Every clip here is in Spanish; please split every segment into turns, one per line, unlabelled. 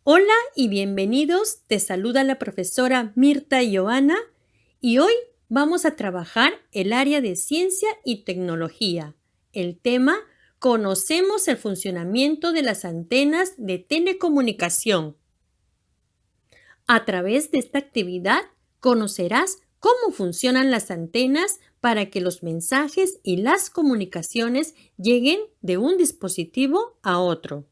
Hola y bienvenidos. Te saluda la profesora Mirta Joana y hoy vamos a trabajar el área de ciencia y tecnología. El tema: conocemos el funcionamiento de las antenas de telecomunicación. A través de esta actividad conocerás cómo funcionan las antenas para que los mensajes y las comunicaciones lleguen de un dispositivo a otro.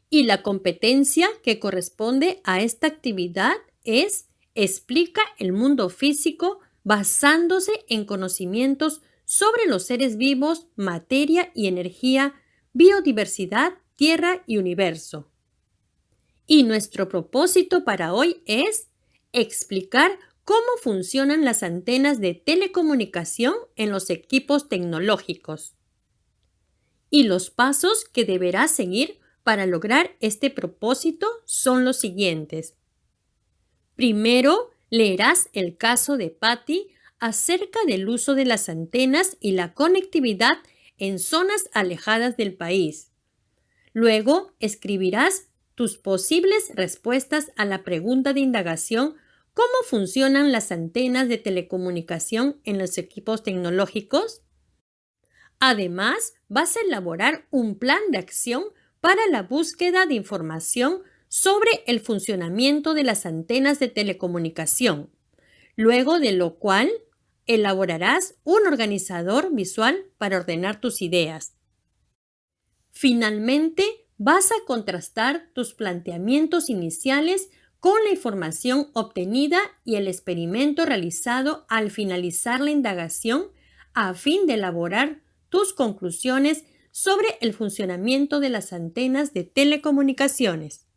Y la competencia que corresponde a esta actividad es: explica el mundo físico basándose en conocimientos sobre los seres vivos, materia y energía, biodiversidad, tierra y universo. Y nuestro propósito para hoy es explicar cómo funcionan las antenas de telecomunicación en los equipos tecnológicos y los pasos que deberás seguir para lograr este propósito son los siguientes. Primero, leerás el caso de Patty acerca del uso de las antenas y la conectividad en zonas alejadas del país. Luego, escribirás tus posibles respuestas a la pregunta de indagación: ¿cómo funcionan las antenas de telecomunicación en los equipos tecnológicos? Además, vas a elaborar un plan de acción para la búsqueda de información sobre el funcionamiento de las antenas de telecomunicación, luego de lo cual elaborarás un organizador visual para ordenar tus ideas. Finalmente, vas a contrastar tus planteamientos iniciales con la información obtenida y el experimento realizado al finalizar la indagación a fin de elaborar tus conclusiones sobre el funcionamiento de las antenas de telecomunicaciones.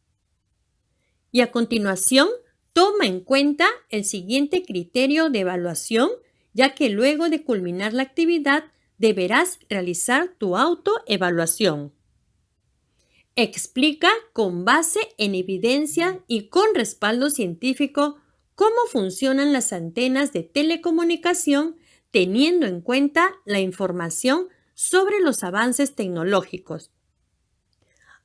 Y a continuación, toma en cuenta el siguiente criterio de evaluación, ya que luego de culminar la actividad deberás realizar tu autoevaluación. Explica con base en evidencia y con respaldo científico cómo funcionan las antenas de telecomunicación, teniendo en cuenta la información sobre los avances tecnológicos.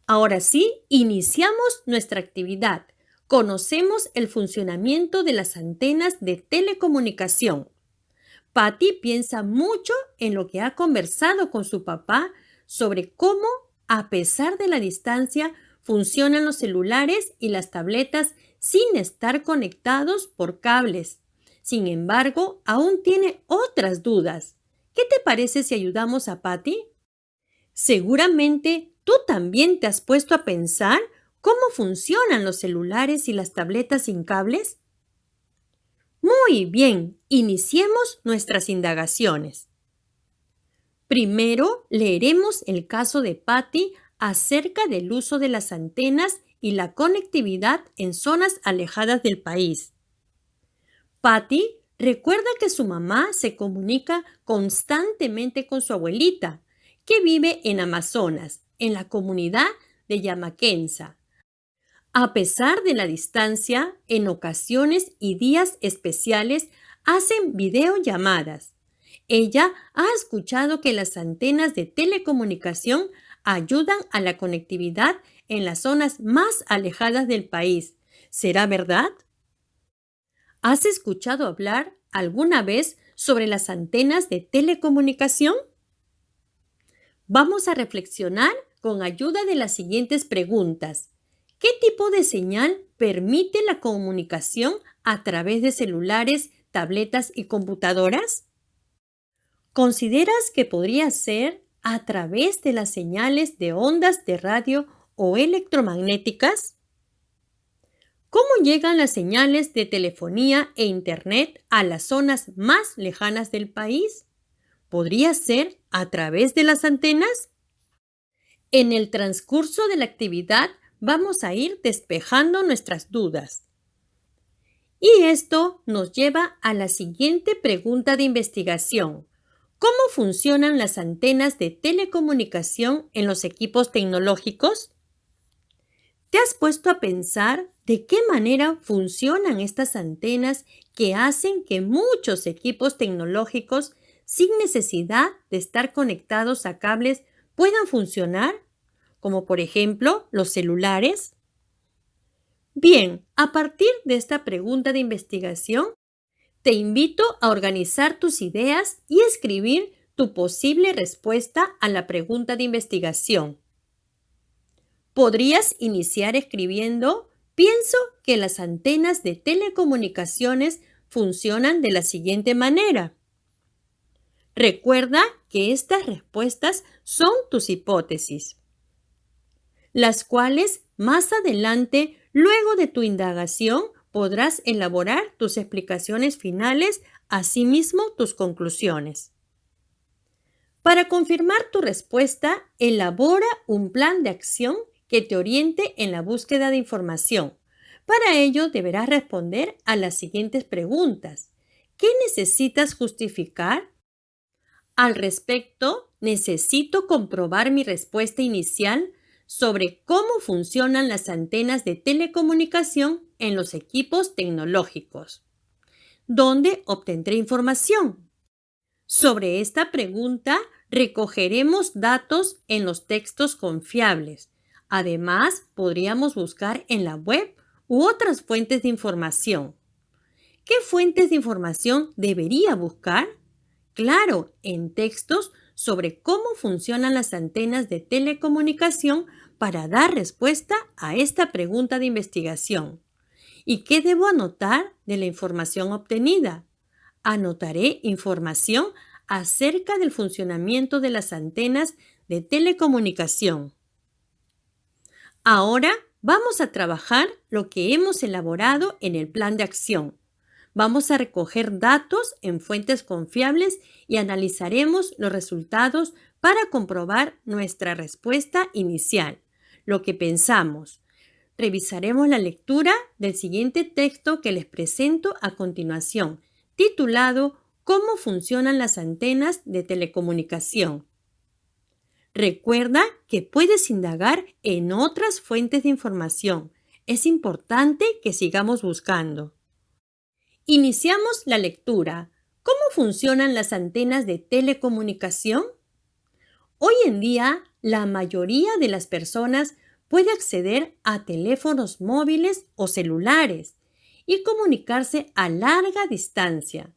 Ahora sí, iniciamos nuestra actividad. Conocemos el funcionamiento de las antenas de telecomunicación. Patty piensa mucho en lo que ha conversado con su papá sobre cómo, a pesar de la distancia, funcionan los celulares y las tabletas sin estar conectados por cables. Sin embargo, aún tiene otras dudas. ¿Qué te parece si ayudamos a Patty? Seguramente tú también te has puesto a pensar cómo funcionan los celulares y las tabletas sin cables. Muy bien, iniciemos nuestras indagaciones. Primero, leeremos el caso de Patty acerca del uso de las antenas y la conectividad en zonas alejadas del país. Patty recuerda que su mamá se comunica constantemente con su abuelita, que vive en Amazonas, en la comunidad de Yamaquenza. A pesar de la distancia, en ocasiones y días especiales hacen videollamadas. Ella ha escuchado que las antenas de telecomunicación ayudan a la conectividad en las zonas más alejadas del país. ¿Será verdad? ¿Has escuchado hablar alguna vez sobre las antenas de telecomunicación? Vamos a reflexionar con ayuda de las siguientes preguntas. ¿Qué tipo de señal permite la comunicación a través de celulares, tabletas y computadoras? ¿Consideras que podría ser a través de las señales de ondas de radio o electromagnéticas? ¿Cómo llegan las señales de telefonía e internet a las zonas más lejanas del país? ¿Podría ser a través de las antenas? En el transcurso de la actividad vamos a ir despejando nuestras dudas. Y esto nos lleva a la siguiente pregunta de investigación. ¿Cómo funcionan las antenas de telecomunicación en los equipos tecnológicos? ¿Te has puesto a pensar de qué manera funcionan estas antenas que hacen que muchos equipos tecnológicos, sin necesidad de estar conectados a cables, puedan funcionar? Como por ejemplo los celulares. Bien, a partir de esta pregunta de investigación, te invito a organizar tus ideas y escribir tu posible respuesta a la pregunta de investigación. Podrías iniciar escribiendo: pienso que las antenas de telecomunicaciones funcionan de la siguiente manera. Recuerda que estas respuestas son tus hipótesis, las cuales más adelante, luego de tu indagación, podrás elaborar tus explicaciones finales, asimismo tus conclusiones. Para confirmar tu respuesta, elabora un plan de acción que te oriente en la búsqueda de información. Para ello, deberás responder a las siguientes preguntas. ¿Qué necesitas justificar? Al respecto, necesito comprobar mi respuesta inicial sobre cómo funcionan las antenas de telecomunicación en los equipos tecnológicos. ¿Dónde obtendré información? Sobre esta pregunta, recogeremos datos en los textos confiables. Además, podríamos buscar en la web u otras fuentes de información. ¿Qué fuentes de información debería buscar? Claro, en textos sobre cómo funcionan las antenas de telecomunicación para dar respuesta a esta pregunta de investigación. ¿Y qué debo anotar de la información obtenida? Anotaré información acerca del funcionamiento de las antenas de telecomunicación. Ahora vamos a trabajar lo que hemos elaborado en el plan de acción. Vamos a recoger datos en fuentes confiables y analizaremos los resultados para comprobar nuestra respuesta inicial, lo que pensamos. Revisaremos la lectura del siguiente texto que les presento a continuación, titulado ¿Cómo funcionan las antenas de telecomunicación? Recuerda que puedes indagar en otras fuentes de información. Es importante que sigamos buscando. Iniciamos la lectura. ¿Cómo funcionan las antenas de telecomunicación? Hoy en día, la mayoría de las personas puede acceder a teléfonos móviles o celulares y comunicarse a larga distancia.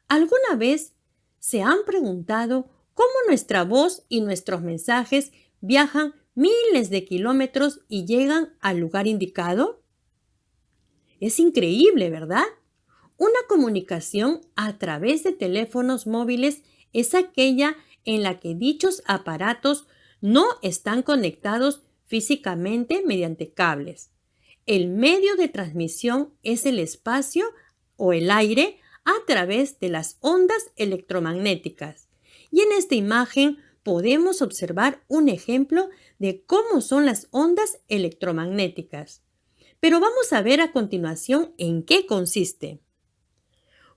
¿Alguna vez se han preguntado cómo nuestra voz y nuestros mensajes viajan miles de kilómetros y llegan al lugar indicado? Es increíble, ¿verdad? Una comunicación a través de teléfonos móviles es aquella en la que dichos aparatos no están conectados físicamente mediante cables. El medio de transmisión es el espacio o el aire a través de las ondas electromagnéticas. Y en esta imagen podemos observar un ejemplo de cómo son las ondas electromagnéticas. Pero vamos a ver a continuación en qué consiste.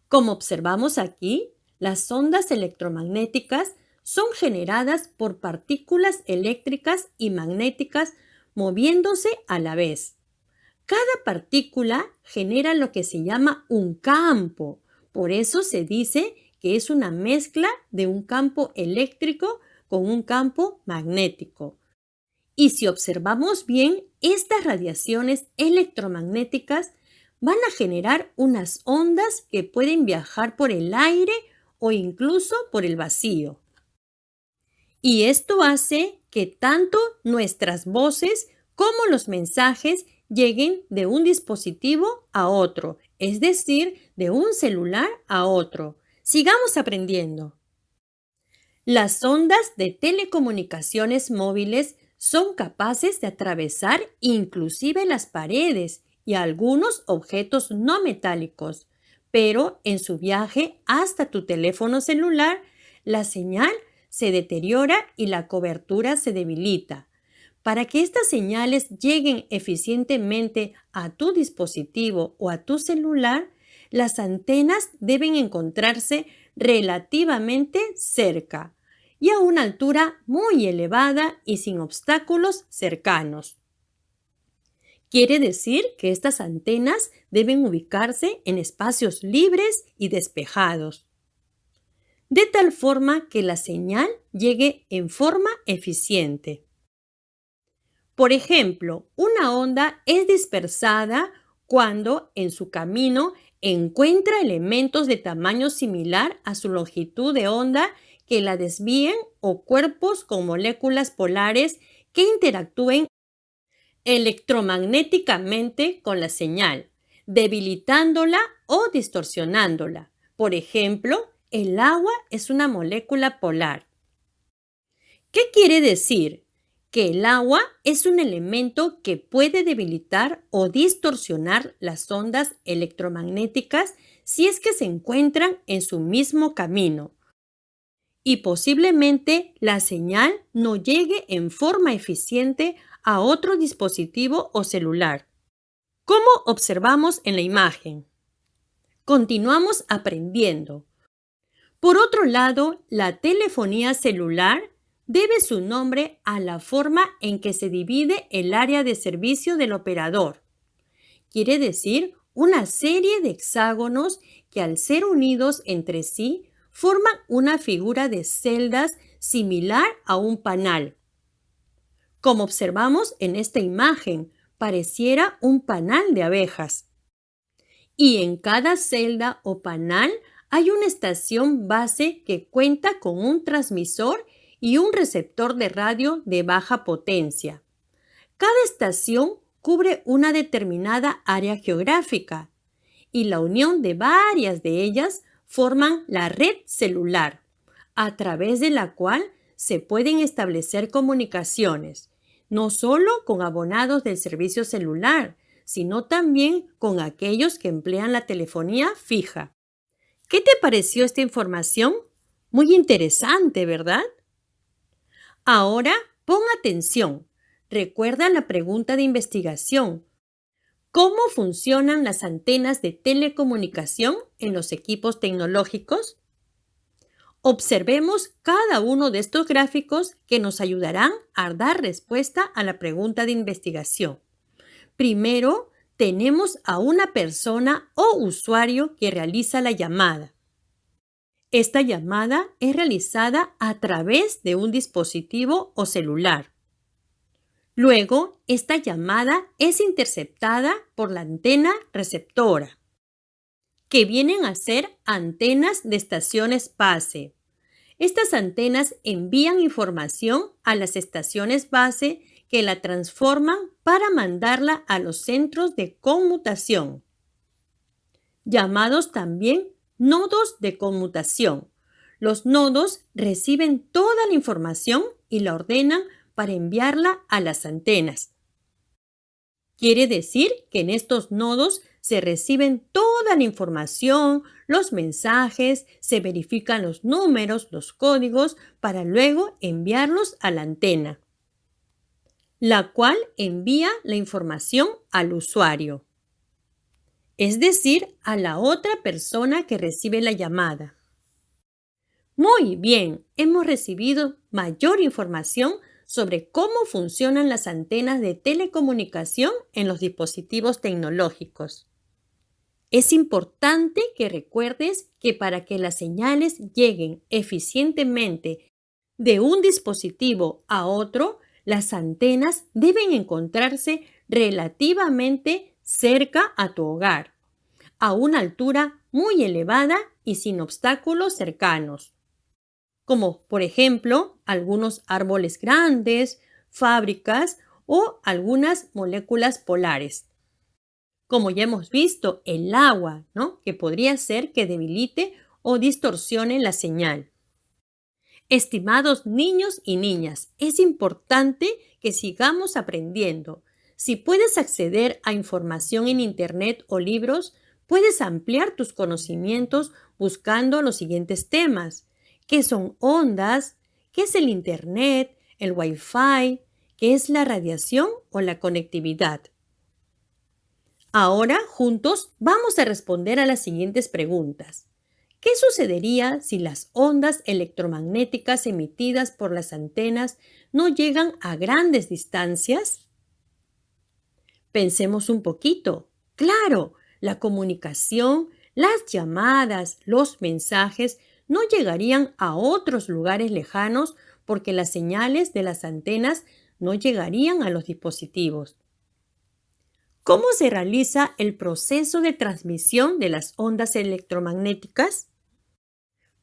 Como observamos aquí, las ondas electromagnéticas son generadas por partículas eléctricas y magnéticas moviéndose a la vez. Cada partícula genera lo que se llama un campo. Por eso se dice que es una mezcla de un campo eléctrico con un campo magnético. Y si observamos bien, estas radiaciones electromagnéticas van a generar unas ondas que pueden viajar por el aire o incluso por el vacío. Y esto hace que tanto nuestras voces como los mensajes lleguen de un dispositivo a otro, es decir, de un celular a otro. Sigamos aprendiendo. Las ondas de telecomunicaciones móviles son capaces de atravesar inclusive las paredes y algunos objetos no metálicos, pero en su viaje hasta tu teléfono celular, la señal se deteriora y la cobertura se debilita. Para que estas señales lleguen eficientemente a tu dispositivo o a tu celular, las antenas deben encontrarse relativamente cerca y a una altura muy elevada y sin obstáculos cercanos. Quiere decir que estas antenas deben ubicarse en espacios libres y despejados, de tal forma que la señal llegue en forma eficiente. Por ejemplo, una onda es dispersada cuando en su camino encuentra elementos de tamaño similar a su longitud de onda que la desvíen o cuerpos con moléculas polares que interactúen electromagnéticamente con la señal, debilitándola o distorsionándola. Por ejemplo, el agua es una molécula polar. ¿Qué quiere decir? Que el agua es un elemento que puede debilitar o distorsionar las ondas electromagnéticas si es que se encuentran en su mismo camino y posiblemente la señal no llegue en forma eficiente a otro dispositivo o celular. ¿Cómo observamos en la imagen? Continuamos aprendiendo. Por otro lado, la telefonía celular debe su nombre a la forma en que se divide el área de servicio del operador. Quiere decir una serie de hexágonos que al ser unidos entre sí forman una figura de celdas similar a un panal. Como observamos en esta imagen, pareciera un panal de abejas. Y en cada celda o panal hay una estación base que cuenta con un transmisor y un receptor de radio de baja potencia. Cada estación cubre una determinada área geográfica y la unión de varias de ellas forman la red celular, a través de la cual se pueden establecer comunicaciones, no solo con abonados del servicio celular, sino también con aquellos que emplean la telefonía fija. ¿Qué te pareció esta información? Muy interesante, ¿verdad? Ahora, pon atención. Recuerda la pregunta de investigación. ¿Cómo funcionan las antenas de telecomunicación en los equipos tecnológicos? Observemos cada uno de estos gráficos que nos ayudarán a dar respuesta a la pregunta de investigación. Primero, tenemos a una persona o usuario que realiza la llamada. Esta llamada es realizada a través de un dispositivo o celular. Luego, esta llamada es interceptada por la antena receptora, que vienen a ser antenas de estaciones base. Estas antenas envían información a las estaciones base que la transforman para mandarla a los centros de conmutación, llamados también nodos de conmutación. Los nodos reciben toda la información y la ordenan para enviarla a las antenas. Quiere decir que en estos nodos se reciben toda la información, los mensajes, se verifican los números, los códigos, para luego enviarlos a la antena, la cual envía la información al usuario, es decir, a la otra persona que recibe la llamada. Muy bien, hemos recibido mayor información sobre cómo funcionan las antenas de telecomunicación en los dispositivos tecnológicos. Es importante que recuerdes que para que las señales lleguen eficientemente de un dispositivo a otro, las antenas deben encontrarse relativamente cerca a tu hogar, a una altura muy elevada y sin obstáculos cercanos, como por ejemplo algunos árboles grandes, fábricas o algunas moléculas polares. Como ya hemos visto, el agua, ¿no? Que podría ser que debilite o distorsione la señal. Estimados niños y niñas, es importante que sigamos aprendiendo. Si puedes acceder a información en Internet o libros, puedes ampliar tus conocimientos buscando los siguientes temas. ¿Qué son ondas? ¿Qué es el Internet? ¿El Wi-Fi? ¿Qué es la radiación o la conectividad? Ahora, juntos, vamos a responder a las siguientes preguntas. ¿Qué sucedería si las ondas electromagnéticas emitidas por las antenas no llegan a grandes distancias? Pensemos un poquito. Claro, la comunicación, las llamadas, los mensajes no llegarían a otros lugares lejanos porque las señales de las antenas no llegarían a los dispositivos. ¿Cómo se realiza el proceso de transmisión de las ondas electromagnéticas?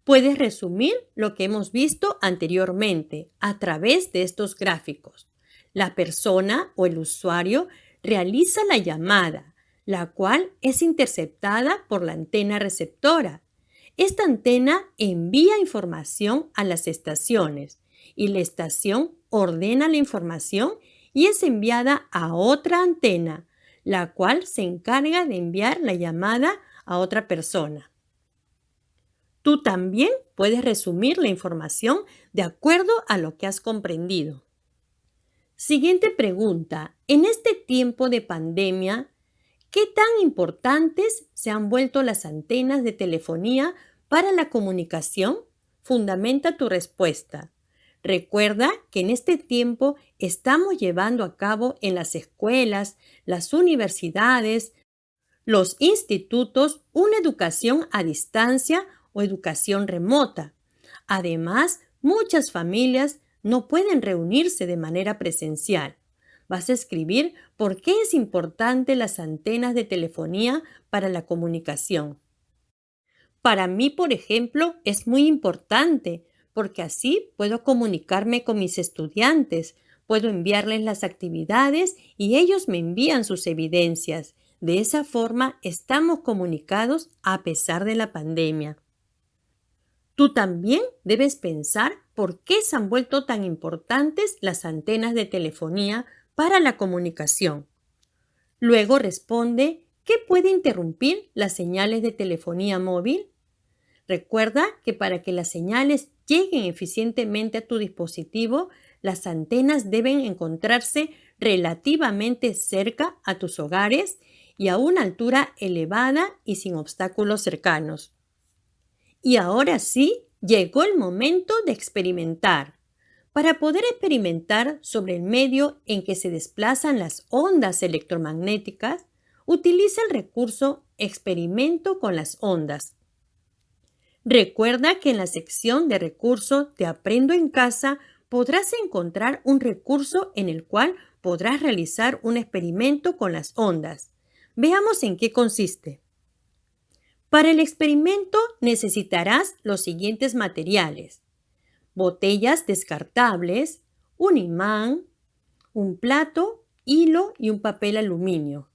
Puedes resumir lo que hemos visto anteriormente a través de estos gráficos. La persona o el usuario realiza la llamada, la cual es interceptada por la antena receptora. Esta antena envía información a las estaciones y la estación ordena la información y es enviada a otra antena, la cual se encarga de enviar la llamada a otra persona. Tú también puedes resumir la información de acuerdo a lo que has comprendido. Siguiente pregunta. En este tiempo de pandemia, ¿qué tan importantes se han vuelto las antenas de telefonía para la comunicación? Fundamenta tu respuesta. Recuerda que en este tiempo estamos llevando a cabo en las escuelas, las universidades, los institutos, una educación a distancia o educación remota. Además, muchas familias no pueden reunirse de manera presencial. Vas a escribir por qué es importante las antenas de telefonía para la comunicación. Para mí, por ejemplo, es muy importante porque así puedo comunicarme con mis estudiantes, puedo enviarles las actividades y ellos me envían sus evidencias. De esa forma estamos comunicados a pesar de la pandemia. Tú también debes pensar por qué se han vuelto tan importantes las antenas de telefonía para la comunicación. Luego responde, ¿qué puede interrumpir las señales de telefonía móvil? Recuerda que para que las señales lleguen eficientemente a tu dispositivo, las antenas deben encontrarse relativamente cerca a tus hogares y a una altura elevada y sin obstáculos cercanos. Y ahora sí, llegó el momento de experimentar. Para poder experimentar sobre el medio en que se desplazan las ondas electromagnéticas, utiliza el recurso Experimento con las ondas. Recuerda que en la sección de recursos de Aprendo en casa podrás encontrar un recurso en el cual podrás realizar un experimento con las ondas. Veamos en qué consiste. Para el experimento necesitarás los siguientes materiales: botellas descartables, un imán, un plato, hilo y un papel aluminio.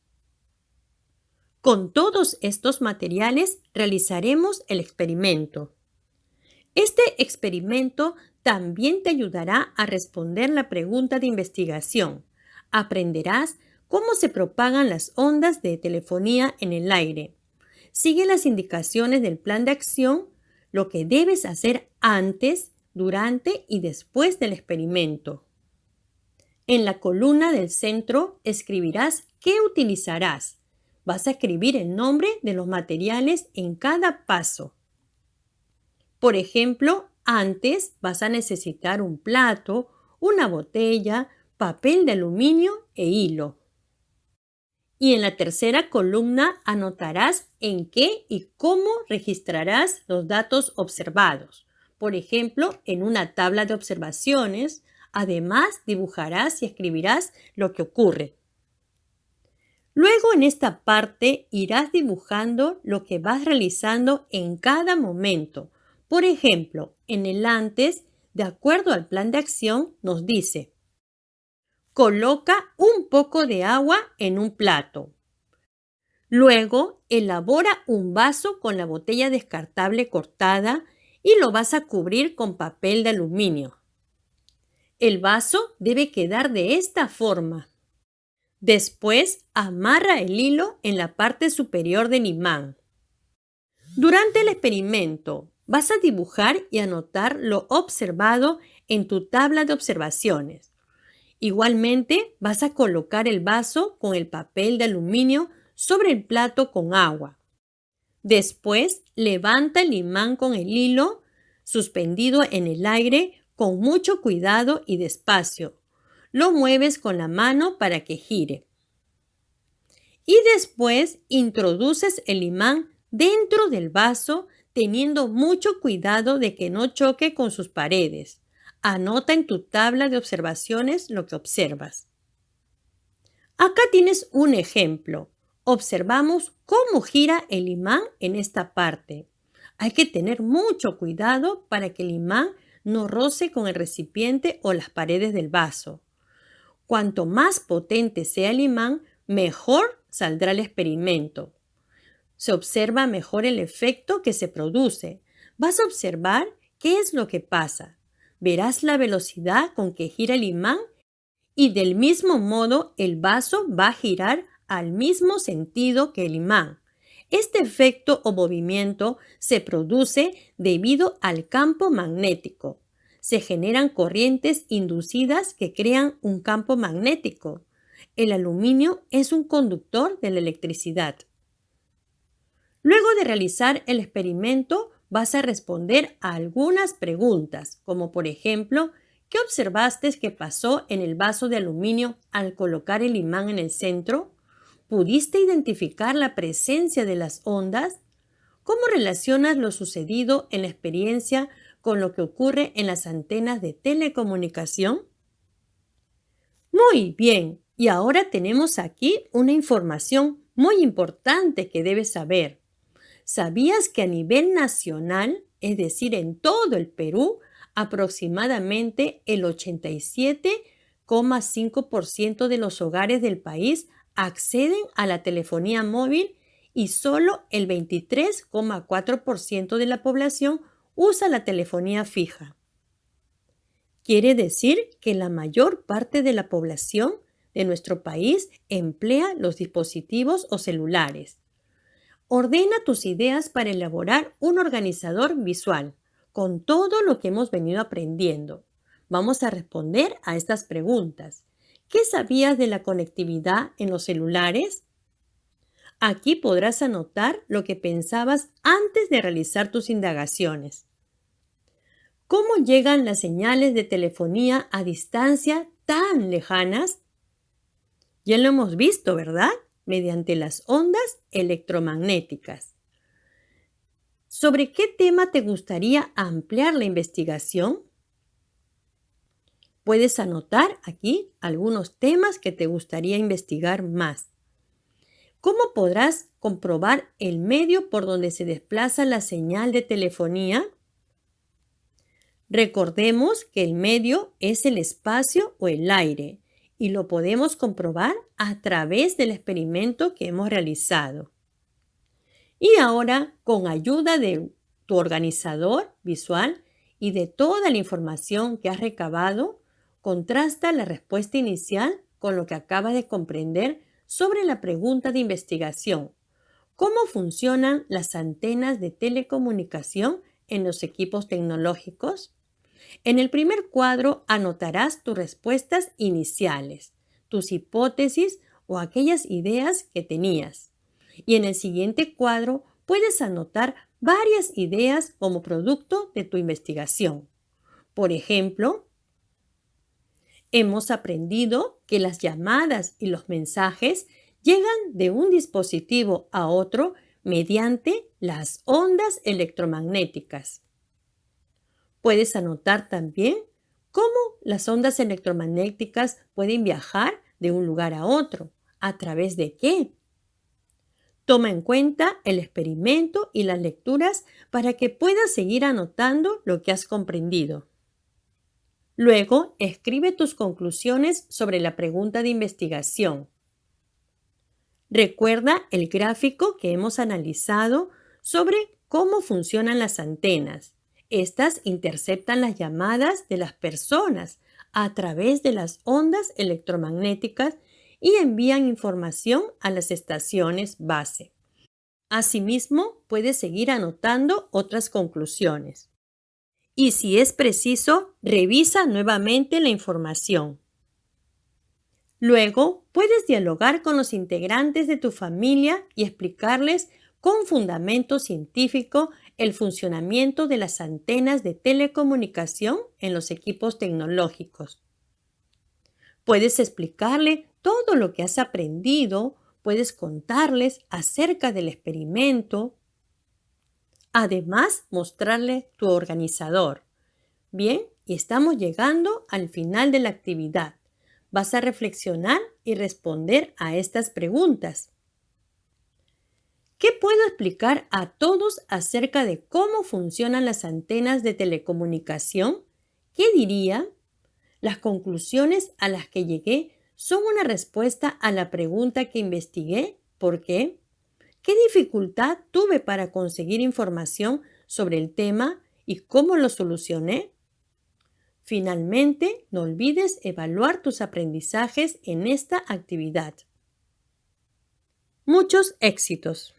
Con todos estos materiales realizaremos el experimento. Este experimento también te ayudará a responder la pregunta de investigación. Aprenderás cómo se propagan las ondas de telefonía en el aire. Sigue las indicaciones del plan de acción, lo que debes hacer antes, durante y después del experimento. En la columna del centro escribirás qué utilizarás. Vas a escribir el nombre de los materiales en cada paso. Por ejemplo, antes vas a necesitar un plato, una botella, papel de aluminio e hilo. Y en la tercera columna anotarás en qué y cómo registrarás los datos observados. Por ejemplo, en una tabla de observaciones. Además, dibujarás y escribirás lo que ocurre. Luego, en esta parte, irás dibujando lo que vas realizando en cada momento. Por ejemplo, en el antes, de acuerdo al plan de acción, nos dice: coloca un poco de agua en un plato. Luego, elabora un vaso con la botella descartable cortada y lo vas a cubrir con papel de aluminio. El vaso debe quedar de esta forma. Después, amarra el hilo en la parte superior del imán. Durante el experimento, vas a dibujar y anotar lo observado en tu tabla de observaciones. Igualmente, vas a colocar el vaso con el papel de aluminio sobre el plato con agua. Después, levanta el imán con el hilo suspendido en el aire con mucho cuidado y despacio. Lo mueves con la mano para que gire. Y después introduces el imán dentro del vaso teniendo mucho cuidado de que no choque con sus paredes. Anota en tu tabla de observaciones lo que observas. Acá tienes un ejemplo. Observamos cómo gira el imán en esta parte. Hay que tener mucho cuidado para que el imán no roce con el recipiente o las paredes del vaso. Cuanto más potente sea el imán, mejor saldrá el experimento. Se observa mejor el efecto que se produce. Vas a observar qué es lo que pasa. Verás la velocidad con que gira el imán y del mismo modo el vaso va a girar al mismo sentido que el imán. Este efecto o movimiento se produce debido al campo magnético. Se generan corrientes inducidas que crean un campo magnético. El aluminio es un conductor de la electricidad. Luego de realizar el experimento, vas a responder a algunas preguntas, como por ejemplo, ¿qué observaste que pasó en el vaso de aluminio al colocar el imán en el centro? ¿Pudiste identificar la presencia de las ondas? ¿Cómo relacionas lo sucedido en la experiencia con lo que ocurre en las antenas de telecomunicación? Muy bien, y ahora tenemos aquí una información muy importante que debes saber. ¿Sabías que a nivel nacional, es decir, en todo el Perú, aproximadamente el 87,5% de los hogares del país acceden a la telefonía móvil y solo el 23,4% de la población usa la telefonía fija? Quiere decir que la mayor parte de la población de nuestro país emplea los dispositivos o celulares. Ordena tus ideas para elaborar un organizador visual con todo lo que hemos venido aprendiendo. Vamos a responder a estas preguntas. ¿Qué sabías de la conectividad en los celulares? Aquí podrás anotar lo que pensabas antes de realizar tus indagaciones. ¿Cómo llegan las señales de telefonía a distancia tan lejanas? Ya lo hemos visto, ¿verdad? Mediante las ondas electromagnéticas. ¿Sobre qué tema te gustaría ampliar la investigación? Puedes anotar aquí algunos temas que te gustaría investigar más. ¿Cómo podrás comprobar el medio por donde se desplaza la señal de telefonía? Recordemos que el medio es el espacio o el aire y lo podemos comprobar a través del experimento que hemos realizado. Y ahora, con ayuda de tu organizador visual y de toda la información que has recabado, contrasta la respuesta inicial con lo que acabas de comprender sobre la pregunta de investigación. ¿Cómo funcionan las antenas de telecomunicación en los equipos tecnológicos? En el primer cuadro anotarás tus respuestas iniciales, tus hipótesis o aquellas ideas que tenías. Y en el siguiente cuadro puedes anotar varias ideas como producto de tu investigación. Por ejemplo, hemos aprendido que las llamadas y los mensajes llegan de un dispositivo a otro mediante las ondas electromagnéticas. Puedes anotar también cómo las ondas electromagnéticas pueden viajar de un lugar a otro. ¿A través de qué? Toma en cuenta el experimento y las lecturas para que puedas seguir anotando lo que has comprendido. Luego, escribe tus conclusiones sobre la pregunta de investigación. Recuerda el gráfico que hemos analizado sobre cómo funcionan las antenas. Estas interceptan las llamadas de las personas a través de las ondas electromagnéticas y envían información a las estaciones base. Asimismo, puedes seguir anotando otras conclusiones. Y si es preciso, revisa nuevamente la información. Luego, puedes dialogar con los integrantes de tu familia y explicarles con fundamento científico el funcionamiento de las antenas de telecomunicación en los equipos tecnológicos. Puedes explicarle todo lo que has aprendido, puedes contarles acerca del experimento. Además, mostrarle tu organizador. Bien, y estamos llegando al final de la actividad. Vas a reflexionar y responder a estas preguntas. ¿Qué puedo explicar a todos acerca de cómo funcionan las antenas de telecomunicación? ¿Qué diría? Las conclusiones a las que llegué son una respuesta a la pregunta que investigué. ¿Por qué? ¿Qué dificultad tuve para conseguir información sobre el tema y cómo lo solucioné? Finalmente, no olvides evaluar tus aprendizajes en esta actividad. Muchos éxitos.